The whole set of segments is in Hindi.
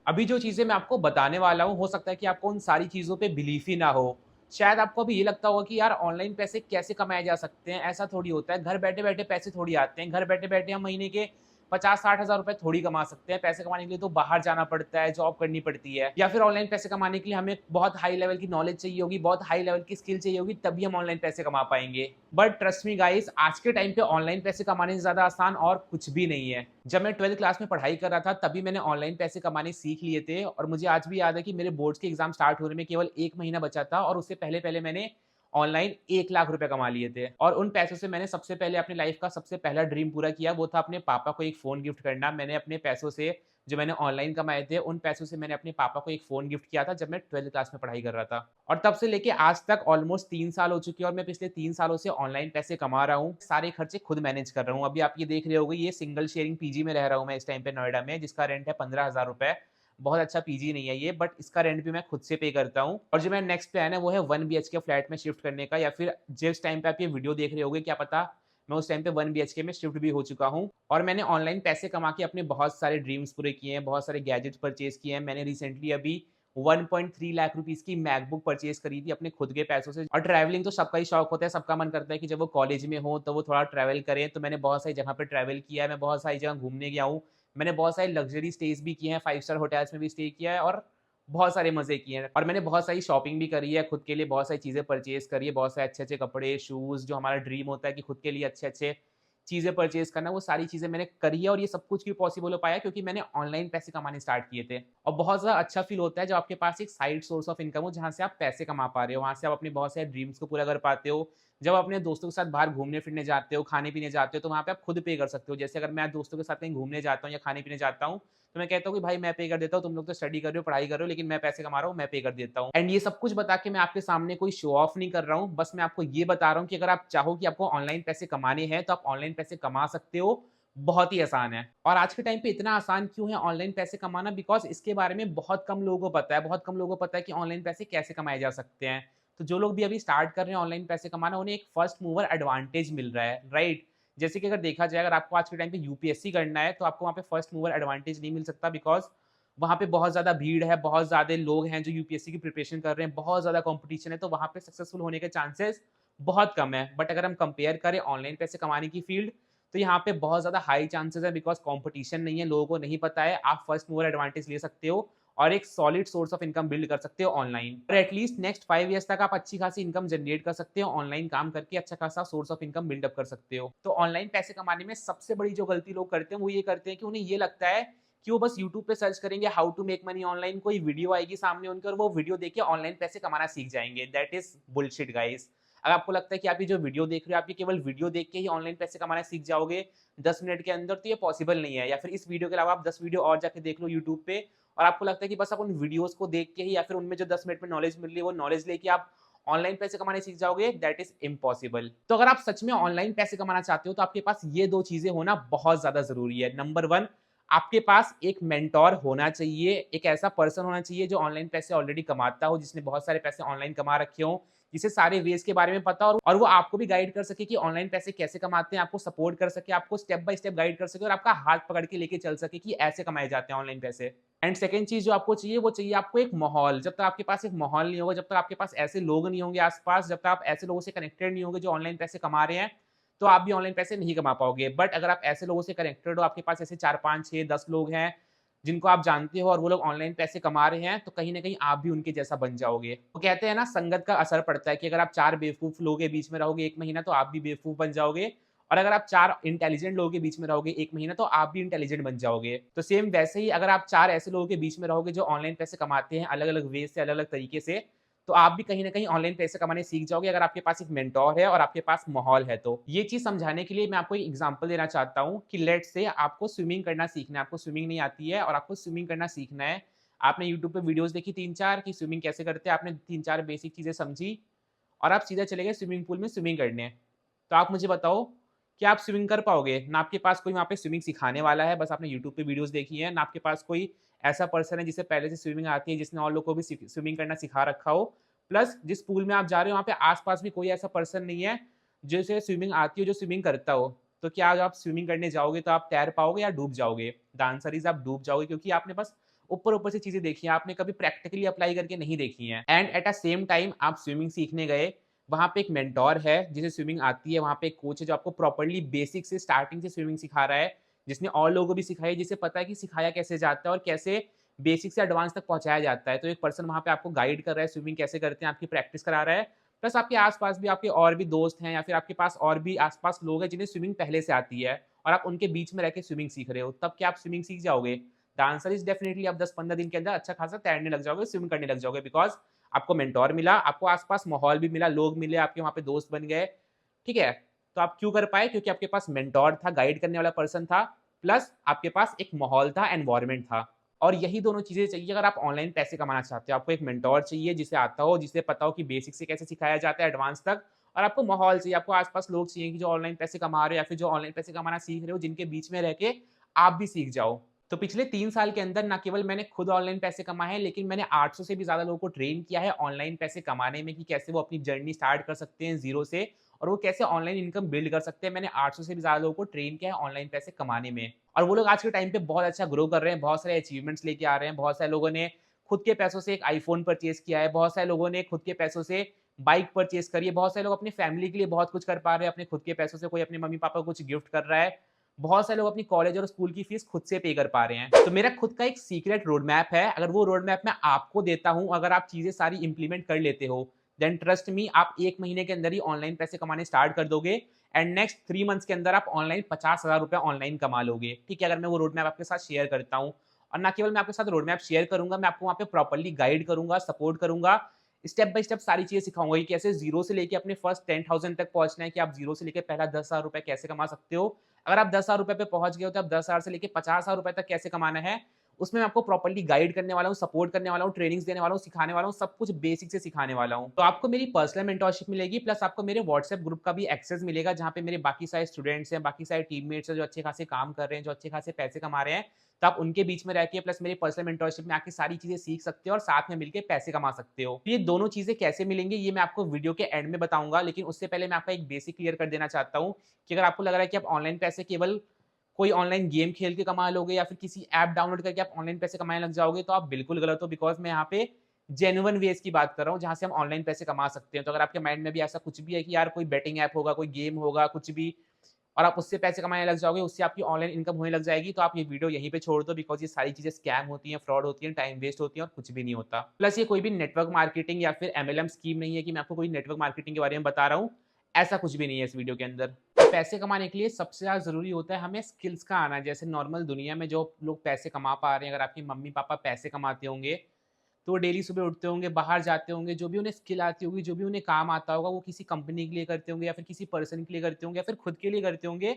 अभी जो चीज़ें मैं आपको बताने वाला हूँ, हो सकता है कि आपको उन सारी चीज़ों पे बिलीफ ही ना हो। शायद आपको अभी ये लगता होगा कि यार ऑनलाइन पैसे कैसे कमाए जा सकते हैं, ऐसा थोड़ी होता है। घर बैठे-बैठे पैसे थोड़ी आते हैं। घर बैठे-बैठे हम महीने के 50-60 हज़ार रुपए थोड़ी कमा सकते हैं। पैसे कमाने के लिए तो बाहर जाना पड़ता है, जॉब करनी पड़ती है या फिर ऑनलाइन पैसे कमाने के लिए हमें बहुत हाई लेवल की नॉलेज चाहिए होगी, बहुत हाई लेवल की स्किल चाहिए होगी, तभी हम ऑनलाइन पैसे कमा पाएँगे। बट ट्रस्ट मी गाइस, आज के टाइम पे ऑनलाइन पैसे कमाने से ज़्यादा आसान और कुछ भी नहीं है। जब मैं 12th क्लास में पढ़ाई कर रहा था, तभी मैंने ऑनलाइन पैसे कमाने सीख लिए थे और मुझे आज भी याद है कि मेरे बोर्ड्स के एग्ज़ाम स्टार्ट होने में केवल 1 महीना बचा था और उससे पहले-पहले मैंने ऑनलाइन 1 लाख रुपए कमा लिए थे। और उन पैसों से मैंने सबसे पहले अपनी लाइफ़ का सबसे पहला ड्रीम पूरा किया, वो था अपने पापा को एक फ़ोन गिफ्ट करना। मैंने अपने पैसों से, जो मैंने ऑनलाइन कमाए थे, उन पैसों से मैंने अपने पापा को एक फ़ोन गिफ्ट किया था जब मैं 12th क्लास में पढ़ाई कर रहा था। और तब से लेके आज तक ऑलमोस्ट 3 साल हो चुके हैं और मैं पिछले 3 सालों से ऑनलाइन पैसे कमा रहा हूँ। सारे खर्चे खुद मैनेज कर रहा हूँ। अभी आप ये देख रहे होंगे, ये सिंगल शेयरिंग पीजी में रह रहा हूँ मैं इस टाइम पे नोएडा में, जिसका रेंट है 15,000 रुपए। बहुत अच्छा पीजी नहीं है ये, बट इसका रेंट भी मैं खुद से पे करता हूँ। और जो मेरा नेक्स्ट प्लान है वो है 1 बीएचके फ्लैट में शिफ्ट करने का, या फिर जिस टाइम पे आप ये वीडियो देख रहे होंगे, क्या पता मैं उस टाइम पे 1 बीएचके में शिफ्ट भी हो चुका हूँ। और मैंने ऑनलाइन पैसे कमा के अपने बहुत सारे ड्रीम्स पूरे किए हैं, बहुत सारे गैजेट्स परचेज़ किए हैं। मैंने रिसेंटली अभी 1.3 लाख रुपीज़ की मैकबुक परचेज़ करी थी अपने खुद के पैसों से। और ट्रैवलिंग तो सबका ही शौक होता है, सबका मन करता है कि जब वो कॉलेज में हो तो वो थोड़ा ट्रैवल करें। तो मैंने बहुत सारी जगह पे ट्रैवल किया है, मैं बहुत सारी जगह घूमने गया हूँ। मैंने बहुत सारे लग्ज़री स्टेज़ भी किए हैं, 5 स्टार होटल्स में भी स्टे किया है और बहुत सारे मज़े किए हैं। और मैंने बहुत सारी शॉपिंग भी करी है, खुद के लिए बहुत सारी चीज़ें परचेज़ करी है, बहुत सारे अच्छे-अच्छे कपड़े, शूज़, जो हमारा ड्रीम होता है कि खुद के लिए अच्छे-अच्छे चीज़ें परचेज़ करना, वो सारी चीज़ें मैंने करी है। और ये सब कुछ क्यों पॉसिबल हो पाया, क्योंकि मैंने ऑनलाइन पैसे कमाने स्टार्ट किए थे। और बहुत ज़्यादा अच्छा फ़ील होता है जब आपके पास एक साइड सोर्स ऑफ इनकम हो, जहाँ से आप पैसे कमा पा रहे हो, वहाँ से आप अपने बहुत सारे ड्रीम्स को पूरा कर पाते हो। जब आप अपने दोस्तों के साथ बाहर घूमने-फिरने जाते हो, खाने-पीने जाते हो, तो वहाँ पे आप खुद पे कर सकते हो। जैसे अगर मैं दोस्तों के साथ कहीं घूमने जाता हूँ या खाने-पीने जाता हूँ, तो मैं कहता हूँ कि भाई मैं पे कर देता हूँ, तुम लोग तो स्टडी कर रहे हो, पढ़ाई कर रहे हो, लेकिन मैं पैसे कमा रहा हूँ, मैं पे कर देता हूँ। एंड ये सब कुछ बता के मैं आपके सामने कोई शो ऑफ नहीं कर रहा हूँ, बस मैं आपको ये बता रहा हूँ कि अगर आप चाहो कि आपको ऑनलाइन पैसे कमाने हैं, तो आप ऑनलाइन पैसे कमा सकते हो। बहुत ही आसान है। और आज के टाइम पे इतना आसान क्यों है ऑनलाइन पैसे कमाना? बिकॉज़ इसके बारे में बहुत कम लोगों को पता है। बहुत कम लोगों को पता है कि ऑनलाइन पैसे कैसे कमाए जा सकते हैं। तो जो लोग भी अभी स्टार्ट कर रहे हैं ऑनलाइन पैसे कमाना, उन्हें एक फर्स्ट मूवर एडवांटेज मिल रहा है, राइट? जैसे कि अगर देखा जाए, अगर आपको आज के टाइम पे यूपीएससी करना है, तो आपको वहाँ पे फर्स्ट मूवर एडवांटेज नहीं मिल सकता, बिकॉज़ वहाँ पे बहुत ज़्यादा भीड़ है, बहुत ज़्यादा लोग हैं जो यूपीएससी की प्रिपरेशन कर रहे हैं, बहुत ज़्यादा कॉम्पिटिशन है, तो वहाँ पे सक्सेसफुल होने के चांसेस बहुत कम है। बट अगर हम कंपेयर करें ऑनलाइन पैसे कमाने की फील्ड, तो यहाँ पे बहुत ज़्यादा हाई चांसेस है, बिकॉज़ कॉम्पिटिशन नहीं है, लोगों को नहीं पता है, आप फर्स्ट मूवर एडवांटेज ले सकते हो और एक solid source of income build कर सकते हो ऑनलाइन। और एटलीस्ट नेक्स्ट 5 ईयर्स तक आप अच्छी खासी इनकम जनरेट कर सकते हो, ऑनलाइन काम करके अच्छा खासा source of income build up कर सकते हो। तो ऑनलाइन पैसे कमाने में सबसे बड़ी जो गलती लोग करते हैं, वो ये करते हैं कि उन्हें ये लगता है कि वो बस यूट्यूब पे सर्च करेंगे how to make money online, कोई वीडियो आएगी सामने उनके और वो वीडियो देख के ऑनलाइन पैसे कमाना सीख जाएँगे। That is bullshit guys. अगर आपको लगता है कि आप ये जो वीडियो देख रहे हो, आप ये केवल वीडियो देख के ही ऑनलाइन पैसे कमाना सीख जाओगे 10 मिनट के अंदर, तो ये पॉसिबल नहीं है। या फिर इस वीडियो के अलावा आप 10 वीडियो और जाके देख लो यूट्यूब पे, और आपको लगता है कि बस आप उन वीडियोज़ को देख के ही या फिर उनमें जो 10 मिनट में नॉलेज मिल रही है, वो नॉलेज लेके आप ऑनलाइन पैसे कमाने सीख जाओगे, दैट इज़ इम्पॉसिबल। तो अगर आप सच में ऑनलाइन पैसे कमाना चाहते हो, तो आपके पास ये 2 चीज़ें होना बहुत ज़्यादा ज़रूरी है। नंबर 1, आपके पास एक मेंटर होना चाहिए, एक ऐसा पर्सन होना चाहिए जो ऑनलाइन पैसे ऑलरेडी कमाता हो, जिसने बहुत सारे पैसे ऑनलाइन कमा रखे हों, जिसे सारे वेज़ के बारे में पता हो और वो आपको भी गाइड कर सके कि ऑनलाइन पैसे कैसे कमाते हैं, आपको सपोर्ट कर सके, आपको स्टेप बाय स्टेप गाइड कर सके और आपका हाथ पकड़ के लेके चल सके कि ऐसे कमाए जाते हैं ऑनलाइन पैसे। एंड सेकंड चीज़ जो आपको चाहिए, वो चाहिए आपको एक माहौल। जब तक आपके पास एक माहौल नहीं होगा, जब तक आपके पास ऐसे लोग नहीं होंगे आस-पास, जब तक आप ऐसे लोगों से कनेक्टेड नहीं होंगे जो ऑनलाइन पैसे कमा रहे हैं, तो आप भी ऑनलाइन पैसे नहीं कमा पाओगे। बट अगर आप ऐसे लोगों से कनेक्टेड हो, आपके पास ऐसे 4, 5, 6, 10 लोग हैं, जिनको आप जानते हो और वो लोग ऑनलाइन पैसे कमा रहे हैं, तो कहीं न कहीं आप भी उनके जैसा बन जाओगे। वो कहते हैं ना, संगत का असर पड़ता है कि अगर आप 4 बेवकूफ़ लोगों के बीच में रहोगे 1 महीना, तो आप भी बेवकूफ़ बन जाओगे, और अगर आप 4 इंटेलिजेंट लोगों के बीच में रहोगे 1 महीना, तो आप भी इंटेलिजेंट बन जाओगे। तो सेम वैसे ही अगर आप 4 ऐसे लोगों के बीच में रहोगे जो ऑनलाइन पैसे कमाते हैं अलग-अलग वे से, अलग-अलग तरीके से, तो आप भी कहीं न कहीं ऑनलाइन पैसे कमाने सीख जाओगे, अगर आपके पास एक मेंटर है और आपके पास माहौल है तो। ये चीज़ समझाने के लिए मैं आपको एक एग्ज़ाम्पल देना चाहता हूँ कि लेट्स से आपको स्विमिंग करना सीखना है, आपको स्विमिंग नहीं आती है और आपको स्विमिंग करना सीखना है। आपने यूट्यूब पे वीडियोज़ देखी 3-4 कि स्विमिंग कैसे करते हैं, आपने 3-4 बेसिक चीज़ें समझी और आप सीधा चले गए स्विमिंग पूल में स्विमिंग करने। तो आप मुझे बताओ, क्या आप स्विमिंग कर पाओगे? ना आपके पास कोई वहाँ पे स्विमिंग सिखाने वाला है, बस आपने यूट्यूब पे वीडियोज़ देखी हैं, ना आपके पास कोई ऐसा पर्सन है जिसे पहले से स्विमिंग आती है, जिसने और लोगों को भी स्विमिंग करना सिखा रखा हो। प्लस जिस पूल में आप जा रहे हो, वहाँ पे आस-पास भी कोई ऐसा पर्सन नहीं है, जिसे स्विमिंग आती हो, जो स्विमिंग करता हो। तो क्या जब आप स्विमिंग करने जाओगे, तो आप तैर पाओगे या डूब जाओगे? द आंसर इज़ आप डूब जाओगे, क्योंकि आपने बस ऊपर-ऊपर से चीज़ें देखी हैं, आपने कभी प्रैक्टिकली अप्लाई करके नहीं देखी हैं। And at a same time आप स्विमिंग सीखने गए, वहाँ पे एक मेंटर है जिसे स्विमिंग आती है, वहाँ पे एक कोच है जो आपको प्रॉपर्ली बेसिक से स्टार्टिंग से स्विमिंग सिखा रहा है, जिसने और लोगों को भी सिखाई है, जिसे पता है कि सिखाया कैसे जाता है और कैसे बेसिक से एडवांस तक पहुँचाया जाता है। तो एक पर्सन वहाँ पे आपको गाइड कर रहा है, स्विमिंग कैसे करते हैं, आपकी प्रैक्टिस करा रहा है। प्लस आपके आस-पास भी आपके और भी दोस्त हैं या फिर आपके पास और भी आस-पास लोग हैं जिन्हें स्विमिंग पहले से आती है और आप उनके बीच में रह के स्विमिंग सीख रहे हो, तब क्या आप स्विमिंग सीख जाओगे? द आंसर इज़ डेफिनिटली आप 10-15 दिन के अंदर अच्छा खासा तैरने लग जाओगे, स्विम करने लग जाओगे बिकॉज़ आपको मेंटर मिला, आपको आस-पास माहौल भी मिला, लोग मिले, आपके वहाँ पे दोस्त बन गए, ठीक है? तो आप क्यों कर पाए? क्योंकि आपके पास मेंटर था, गाइड करने वाला पर्सन था, प्लस आपके पास एक माहौल था, एनवायरनमेंट था। और यही दोनों चीज़ें चाहिए अगर आप ऑनलाइन पैसे कमाना चाहते हो। आपको एक मेंटर चाहिए जिसे आता हो, जिसे पता हो कि बेसिक से कैसे सिखाया जाता है एडवांस तक और आपको माहौल चाहिए, आपको आस-पास लोग चाहिए कि जो ऑनलाइन पैसे कमा रहे हो या फिर जो ऑनलाइन पैसे कमाना सीख रहे हो, जिनके बीच में रह के आप भी सीख जाओ। तो पिछले 3 साल के अंदर ना केवल मैंने खुद ऑनलाइन पैसे कमाए हैं, लेकिन मैंने 800 से भी ज़्यादा लोगों को ट्रेन किया है ऑनलाइन पैसे कमाने में कि कैसे वो अपनी जर्नी स्टार्ट कर सकते हैं ज़ीरो से और वो कैसे ऑनलाइन इनकम बिल्ड कर सकते हैं। मैंने 800 से भी ज़्यादा लोगों को ट्रेन किया है ऑनलाइन पैसे कमाने में और वो लोग आज के टाइम पे बहुत अच्छा ग्रो कर रहे हैं, बहुत सारे अचीवमेंट्स लेके आ रहे हैं, बहुत सारे लोगों ने खुद के पैसों से एक आईफ़ोन परचेज़ किया है, बहुत सारे लोगों ने खुद के पैसों से बाइक परचेज़ करी है, बहुत सारे लोग अपनी फैमिली के लिए बहुत कुछ कर पा रहे हैं अपने खुद के पैसों से, कोई अपने मम्मी-पापा को कुछ गिफ्ट कर रहा है। बहुत सारे लोग अपनी कॉलेज और स्कूल की फीस खुद से पे कर पा रहे हैं। तो मेरा खुद का एक सीक्रेट रोड मैप है, अगर वो रोड मैप मैं आपको देता हूँ, अगर आप चीज़ें सारी इम्प्लीमेंट कर लेते हो, देन ट्रस्ट मी आप 1 महीने के अंदर ही ऑनलाइन पैसे कमाने स्टार्ट कर दोगे एंड नेक्स्ट 3 मंथ्स के अंदर आप ऑनलाइन 50,000 रुपए ऑनलाइन कमा लोगे। ठीक है? अगर मैं वो रोड मैप आपके साथ शेयर करता हूँ और ना केवल मैं आपके साथ रोड मैप शेयर करूँगा, मैं आपको वहाँ पे प्रॉपर्ली गाइड करूँगा, सपोर्ट करूँगा, स्टेप बाय स्टेप सारी चीज़ें सिखाऊँगा कि कैसे ज़ीरो से लेके अपने फर्स्ट 10,000 तक पहुँचना है कि आप ज़ीरो से लेके पहला 10,000 रुपए कैसे कमा सकते हो। अगर आप 10,000 रुपए पे पहुँच गए हो तो आप 10,000 से लेके 50,000 रुपए तक कैसे कमाना है, उसमें मैं आपको प्रॉपर्ली गाइड करने वाला हूँ, सपोर्ट करने वाला हूँ, ट्रेनिंग्स देने वाला हूँ, सिखाने वाला हूँ, सब कुछ बेसिक से सिखाने वाला हूँ। तो आपको मेरी पर्सनल मेंटरशिप मिलेगी प्लस आपको मेरे व्हाट्सएप ग्रुप का भी एक्सेस मिलेगा जहाँ पे मेरे बाकी सारे स्टूडेंट्स हैं, बाकी सारे टीममेट्स हैं जो अच्छे खासे काम कर रहे हैं, जो अच्छे खासे पैसे कमा रहे हैं। तो आप उनके बीच में रह के प्लस मेरी पर्सनल मेंटरशिप में आके सारी चीज़ें सीख सकते हो और साथ में मिलके पैसे कमा सकते हो। तो ये दोनों चीज़ें कैसे मिलेंगी ये मैं आपको वीडियो के एंड में बताऊँगा, लेकिन उससे पहले मैं आपका एक बेसिक क्लियर कर देना चाहता हूँ कि अगर आपको लग रहा है कि आप ऑनलाइन पैसे केवल कोई ऑनलाइन गेम खेल के कमा लोगे या फिर किसी ऐप डाउनलोड करके आप ऑनलाइन पैसे कमाने लग जाओगे तो आप बिल्कुल गलत हो बिकॉज़ मैं यहाँ पे जेन्युइन वेज़ की बात कर रहा हूँ जहाँ से हम ऑनलाइन पैसे कमा सकते हैं। तो अगर आपके माइंड में भी ऐसा कुछ भी है कि यार कोई बेटिंग ऐप होगा, कोई गेम होगा, कुछ भी और आप उससे पैसे कमाने लग जाओगे, उससे आपकी ऑनलाइन इनकम होने लग जाएगी, तो आप ये वीडियो यहीं पे छोड़ दो बिकॉज़ ये सारी चीज़ें स्कैम होती हैं, फ्रॉड होती हैं, टाइम वेस्ट होती है और कुछ भी नहीं होता। प्लस ये कोई भी नेटवर्क मार्केटिंग या फिर एमएलएम स्कीम नहीं है कि मैं आपको कोई नेटवर्क मार्केटिंग के बारे में बता रहा हूँ, ऐसा कुछ भी नहीं है इस वीडियो के अंदर। पैसे कमाने के लिए सबसे ज़्यादा ज़रूरी होता है हमें स्किल्स का आना। जैसे नॉर्मल दुनिया में जो लोग पैसे कमा पा रहे हैं, अगर आपके मम्मी-पापा पैसे कमाते होंगे, तो वो डेली सुबह उठते होंगे, बाहर जाते होंगे, जो भी उन्हें स्किल आती होगी, जो भी उन्हें काम आता होगा, वो किसी कंपनी के लिए करते होंगे या फिर किसी पर्सन के लिए करते होंगे या फिर खुद के लिए करते होंगे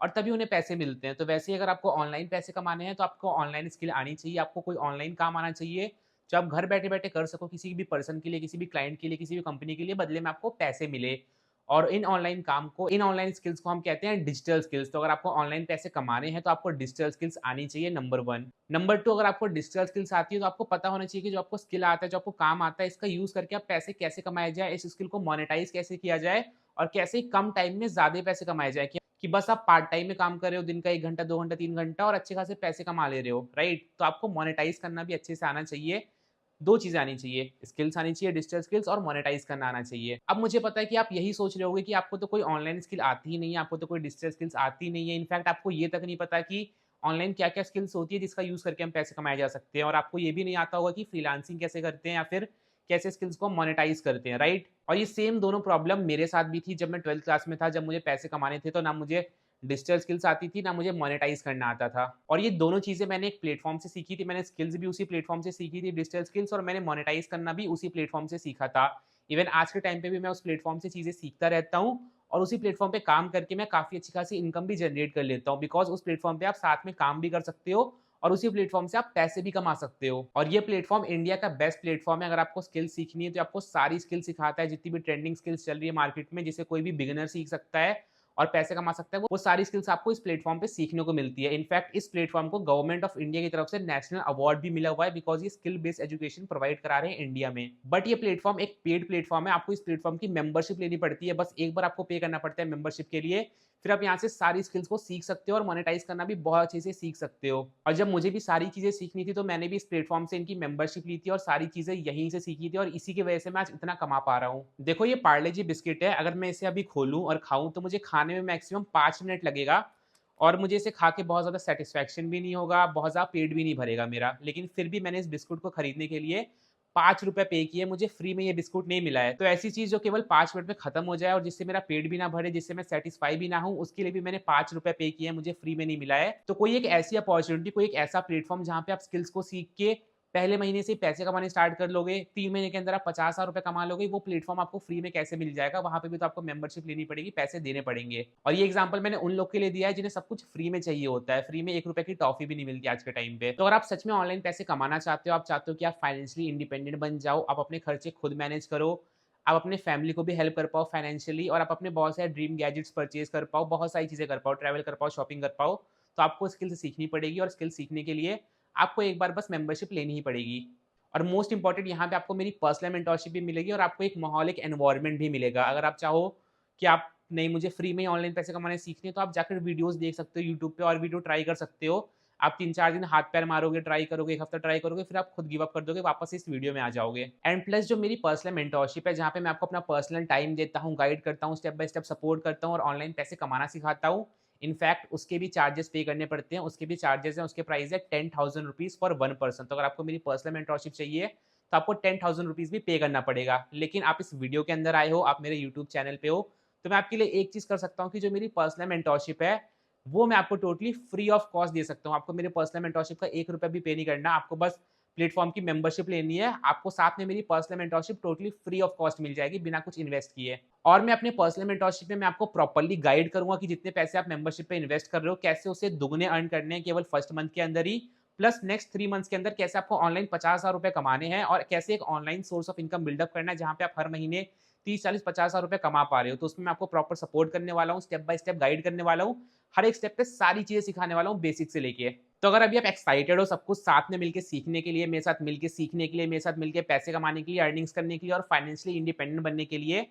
और तभी उन्हें पैसे मिलते हैं। तो वैसे ही अगर आपको ऑनलाइन पैसे कमाने हैं, तो आपको ऑनलाइन स्किल आनी चाहिए, आपको कोई ऑनलाइन काम आना चाहिए, जो आप घर बैठे-बैठे कर सको, किसी भी पर्सन के लिए, किसी भी क्लाइंट के लिए, किसी भी कंपनी के लिए, बदले में आपको पैसे मिले। और इन ऑनलाइन काम को, इन ऑनलाइन स्किल्स को हम कहते हैं डिजिटल स्किल्स। तो अगर आपको ऑनलाइन पैसे कमाने हैं तो आपको डिजिटल स्किल्स आनी चाहिए नंबर 1। नंबर 2 अगर आपको डिजिटल स्किल्स आती है तो आपको पता होना चाहिए कि जो आपको स्किल आता है, जो आपको काम आता है, इसका यूज़ करके आप पैसे कैसे कमाया जाए, इस स्किल को मोनेटाइज़ कैसे किया जाए और कैसे कम टाइम में ज़्यादा पैसे कमाए जाए। कि बस आप पार्ट टाइम में काम कर रहे हो, दिन का 1 घंटा, 2 घंटा, 3 घंटा और अच्छे खासे पैसे कमा ले रहे हो, राइट? तो आपको मोनेटाइज़ करना भी अच्छे से आना चाहिए। 2 चीज़ें आनी चाहिए, स्किल्स आनी चाहिए, डिजिटल स्किल्स और मोनेटाइज़ करना आना चाहिए। अब मुझे पता है कि आप यही सोच रहे होंगे कि आपको तो कोई ऑनलाइन स्किल आती ही नहीं है, आपको तो कोई डिजिटल स्किल्स आती ही नहीं है। इनफैक्ट आपको ये तक नहीं पता कि ऑनलाइन क्या-क्या स्किल्स होती है जिसका यूज़ करके हम पैसे कमाए जा सकते हैं और आपको ये भी नहीं आता होगा कि फ्रीलांसिंग कैसे करते हैं या फिर कैसे स्किल्स को मोनेटाइज़ करते हैं, राइट? और ये सेम दोनों प्रॉब्लम मेरे साथ भी थी जब मैं 12th क्लास में था, जब मुझे पैसे कमाने थे तो ना मुझे डिजिटल स्किल्स आती थी, ना मुझे मोनेटाइज़ करना आता था। और ये दोनों चीज़ें मैंने एक प्लेटफ़ॉर्म से सीखी थी, मैंने स्किल्स भी उसी प्लेटफ़ॉर्म से सीखी थी, डिजिटल स्किल्स और मैंने मोनेटाइज़ करना भी उसी प्लेटफ़ॉर्म से सीखा था। इवन आज के टाइम पे भी मैं उस प्लेटफ़ॉर्म से चीज़ें सीखता रहता हूँ और उसी प्लेटफ़ॉर्म पे काम करके मैं काफ़ी अच्छी खासी इनकम भी जनरेट कर लेता हूँ बिकॉज़ उस प्लेटफ़ॉर्म पे आप साथ में काम भी कर सकते हो और उसी प्लेटफ़ॉर्म से आप पैसे भी कमा सकते हो। और ये प्लेटफ़ॉर्म इंडिया का बेस्ट प्लेटफ़ॉर्म है, अगर आपको स्किल सीखनी है तो आपको सारी स्किल सिखाता है, जितनी भी ट्रेंडिंग स्किल्स चल रही है मार्केट में, जिसे कोई भी बिगिनर सीख सकता है और पैसे कमा सकता है, वो सारी स्किल्स आपको इस प्लेटफ़ॉर्म पे सीखने को मिलती है। इनफैक्ट इस प्लेटफ़ॉर्म को गवर्नमेंट ऑफ इंडिया की तरफ से नेशनल अवार्ड भी मिला हुआ है बिकॉज़ ये स्किल बेस्ड एजुकेशन प्रोवाइड करा रहे हैं इंडिया में। बट ये प्लेटफ़ॉर्म एक पेड प्लेटफ़ॉर्म है, आपको इस प्लेटफ़ॉर्म की मेंबरशिप लेनी पड़ती है, बस एक बार आपको पे करना पड़ता है मेंबरशिप के लिए, फिर आप यहाँ से सारी स्किल्स को सीख सकते हो और मोनेटाइज़ करना भी बहुत अच्छे से सीख सकते हो। और जब मुझे भी सारी चीज़ें सीखनी थी तो मैंने भी इस प्लेटफ़ॉर्म से इनकी मेंबरशिप ली थी और सारी चीज़ें यहीं से सीखी थी और इसी की वजह से मैं आज इतना कमा पा रहा हूँ। देखो ये पार्ले जी बिस्किट है, अगर मैं इसे अभी खोलूँ और खाऊँ तो मुझे खाने में मैक्सिमम 5 मिनट लगेगा और मुझे इसे खा के बहुत ज़्यादा सैटिस्फैक्शन भी नहीं होगा, बहुत ज़्यादा पेट भी नहीं भरेगा मेरा। लेकिन फिर भी मैंने इस बिस्कुट को खरीदने के लिए ₹5 पे किए, मुझे फ्री में ये बिस्कुट नहीं मिला है। तो ऐसी चीज़ जो केवल 5 मिनट में खत्म हो जाए और जिससे मेरा पेट भी ना भरे, जिससे मैं सैटिस्फाई भी ना हूँ, उसके लिए भी मैंने ₹5 पे किए हैं, मुझे फ्री में नहीं मिला है। तो कोई एक ऐसी अपॉर्च्युनिटी, कोई एक ऐसा प्लेटफ़ॉर्म जहाँ पे आप स्किल्स को सीख के पहले महीने से ही पैसे कमाने स्टार्ट कर लोगे, 3 महीने के अंदर आप ₹50,000 कमा लोगे, वो प्लेटफ़ॉर्म आपको फ्री में कैसे मिल जाएगा? वहाँ पे भी तो आपको मेंबरशिप लेनी पड़ेगी, पैसे देने पड़ेंगे। और ये एग्ज़ाम्पल मैंने उन लोग के लिए दिया है जिन्हें सब कुछ फ्री में चाहिए होता है, फ्री में ₹1 की टॉफ़ी भी नहीं मिलती आज के टाइम पे। तो अगर आप सच में ऑनलाइन पैसे कमाना चाहते हो, आप चाहते हो कि आप फाइनेंशियली इंडिपेंडेंट बन जाओ, आप अपने खर्चे खुद मैनेज करो, आप अपने फैमिली को भी हेल्प कर पाओ फाइनेंशियली और आप अपने बहुत सारे ड्रीम गैजेट्स परचेज़ कर पाओ, बहुत सारी चीज़ें कर पाओ, ट्रैवल कर पाओ, शॉपिंग कर पाओ, तो आपको स्किल्स सीखनी पड़ेगी और स्किल्स सीखने के लिए आपको एक बार बस मेंबरशिप लेनी ही पड़ेगी। और मोस्ट इम्पोर्टेंट यहाँ पे आपको मेरी पर्सनल मेंटरशिप भी मिलेगी और आपको एक माहौल, एक एनवायरनमेंट भी मिलेगा। अगर आप चाहो कि आप नहीं मुझे फ्री में ही ऑनलाइन पैसे कमाने सीखने हैं, तो आप जाकर वीडियोज़ देख सकते हो यूट्यूब पे और वीडियो ट्राई कर सकते हो। आप 3-4 दिन हाथ-पैर मारोगे, ट्राई करोगे, 1 हफ्ता ट्राई करोगे, फिर आप खुद गिव अप कर दोगे, वापस इस वीडियो में आ जाओगे। एंड प्लस जो मेरी पर्सनल मेंटरशिप है, जहाँ पे मैं आपको अपना पर्सनल टाइम देता हूँ, गाइड करता हूँ, स्टेप बाय स्टेप सपोर्ट करता हूँ और ऑनलाइन पैसे कमाना सिखाता हूँ। इनफैक्ट उसके भी चार्जेस पे करने पड़ते हैं, उसके भी चार्जेस हैं, उसके प्राइस है ₹10,000 फॉर 1 पर्सन। तो अगर आपको मेरी पर्सनल मेंटरशिप चाहिए, तो आपको ₹10,000 भी पे करना पड़ेगा। लेकिन आप इस वीडियो के अंदर आए हो, आप मेरे यूट्यूब चैनल पे हो, तो मैं आपके लिए एक चीज़ कर सकता हूँ कि जो मेरी पर्सनल मेंटरशिप है, वो मैं आपको टोटली फ्री ऑफ कॉस्ट दे सकता हूँ। आपको मेरे पर्सनल मेंटरशिप का ₹1 भी पे नहीं करना, आपको बस प्लेटफ़ॉर्म की मेंबरशिप लेनी है। आपको साथ में मेरी personal mentorship totally free of cost मिल जाएगी, बिना कुछ इन्वेस्ट किए। और मैं अपने पर्सनल मेंटरशिप में मैं आपको प्रॉपर्ली गाइड करूँगा कि जितने पैसे आप मेंबरशिप पे इन्वेस्ट कर रहे हो, कैसे उसे दुगने अर्न करने हैं केवल फर्स्ट मंथ के अंदर ही, प्लस नेक्स्ट 3 मंथ्स के अंदर कैसे आपको ऑनलाइन ₹50,000 कमाने हैं और कैसे एक online source of income build up करना है, जहाँ पे आप हर महीने 30, 40, ₹50,000 कमा पा रहे हो। तो उसमें मैं आपको प्रॉपर सपोर्ट करने वाला हूँ, स्टेप बाय स्टेप गाइड करने वाला हूँ। हर एक स्टेप पे सारी चीज़ें सिखाने वाला हूँ बेसिक से लेके। तो अगर अभी आप एक्साइटेड हो सब कुछ साथ में मिलके सीखने के लिए, मेरे साथ मिलके सीखने के लिए, मेरे साथ मिलके पैसे कमाने के लिए, अर्निंग्स करने के लिए और फाइनेंशियली इंडिपेंडेंट बनने के लिए,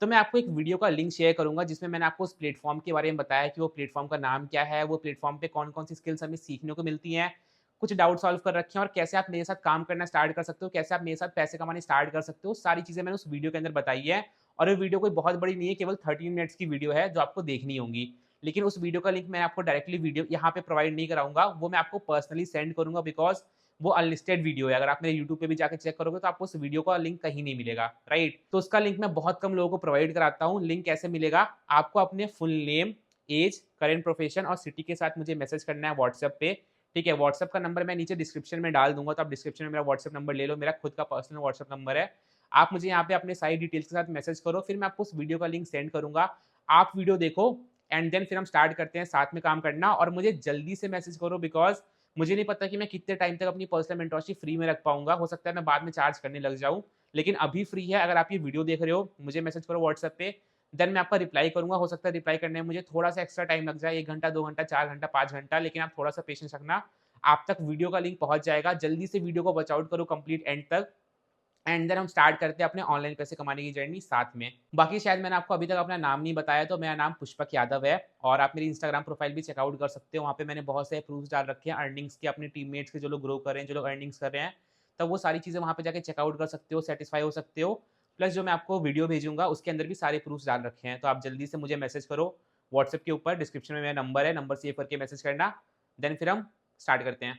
तो मैं आपको एक वीडियो का लिंक शेयर करूँगा जिसमें मैंने आपको उस प्लेटफ़ॉर्म के बारे में बताया कि वो प्लेटफ़ॉर्म का नाम क्या है, वो प्लेटफ़ॉर्म पे कौन-कौन सी स्किल्स हमें सीखने को मिलती हैं, कुछ डाउट सॉल्व कर रखे हैं और कैसे आप मेरे साथ काम करना स्टार्ट कर सकते हो, कैसे आप मेरे साथ पैसे कमाने स्टार्ट कर सकते हो, सारी चीज़ें मैंने उस वीडियो के अंदर बताई है। और वो वीडियो कोई बहुत बड़ी नहीं है, केवल 13 मिनट्स की वीडियो है जो आपको देखनी होगी। लेकिन उस वीडियो का लिंक मैं आपको डायरेक्टली वीडियो यहाँ पे प्रोवाइड नहीं कराऊँगा, वो मैं आपको पर्सनली सेंड करूँगा बिकॉज़ वो अनलिस्टेड वीडियो है। अगर आप मेरे यूट्यूब पे भी जाके चेक करोगे तो आपको उस वीडियो का लिंक कहीं नहीं मिलेगा, राइट? तो उसका लिंक मैं बहुत कम लोगों को प्रोवाइड कराता हूँ। लिंक कैसे मिलेगा? आपको अपने full name, age, current profession और सिटी के साथ मुझे मैसेज करना है व्हाट्सएप पे, ठीक है? व्हाट्सएप का नंबर मैं नीचे डिस्क्रिप्शन में डाल दूँगा, तो आप डिस्क्रिप्शन में मेरा व्हाट्सएप नंबर ले लो, मेरा खुद का पर्सनल व्हाट्सएप नंबर है। आप मुझे यहाँ पे अपने सारी डिटेल्स के साथ मैसेज करो, फिर मैं आपको उस वीडियो का लिंक सेंड करूँगा। आप वीडियो देखो एंड देन फिर हम स्टार्ट करते हैं साथ में काम करना और मुझे जल्दी से मैसेज करो बिकॉज़ मुझे नहीं पता कि मैं कितने टाइम तक अपनी पर्सनल मेंटरशिप फ्री में रख पाऊँगा। हो सकता है मैं बाद में चार्ज करने लग जाऊँ। लेकिन अभी फ्री है, अगर आप ये वीडियो देख रहे हो, मुझे मैसेज करो व्हाट्सएप पे, देन मैं आपका रिप्लाई करूँगा। हो सकता है रिप्लाई करने में मुझे थोड़ा-सा एक्स्ट्रा टाइम लग जाए, 1 घंटा, 2 घंटा, 4 घंटा, 5 घंटा, लेकिन आप थोड़ा-सा पेशेंस रखना। आप तक वीडियो का लिंक पहुँच जाएगा। जल्दी से वीडियो को वॉच आउट करो कंप्लीट एंड तक एंड देन हम स्टार्ट करते हैं अपने ऑनलाइन पैसे कमाने की जर्नी साथ में। बाकी शायद मैंने आपको अभी तक अपना नाम नहीं बताया, तो मेरा नाम पुष्पक यादव है और आप मेरी इंस्टाग्राम प्रोफाइल भी चेकआउट कर सकते हो। वहाँ पे मैंने बहुत से प्रूफ्स डाल रखे हैं अर्निंग्स के, अपने टीममेट्स के जो लोग ग्रो कर रहे हैं, जो लोग अर्निंग्स कर रहे हैं। तो वो सारी चीज़ें वहाँ पे जाके चेकआउट कर सकते हो, सैटिस्फाई हो सकते हो। प्लस जो मैं आपको वीडियो भेजूँगा उसके अंदर भी सारे प्रूफ्स डाल रखे हैं। तो आप जल्दी से मुझे मैसेज करो व्हाट्सएप के ऊपर, डिस्क्रिप्शन में मेरा नंबर है, नंबर सेव करके मैसेज करना। देन फिर हम स्टार्ट करते हैं।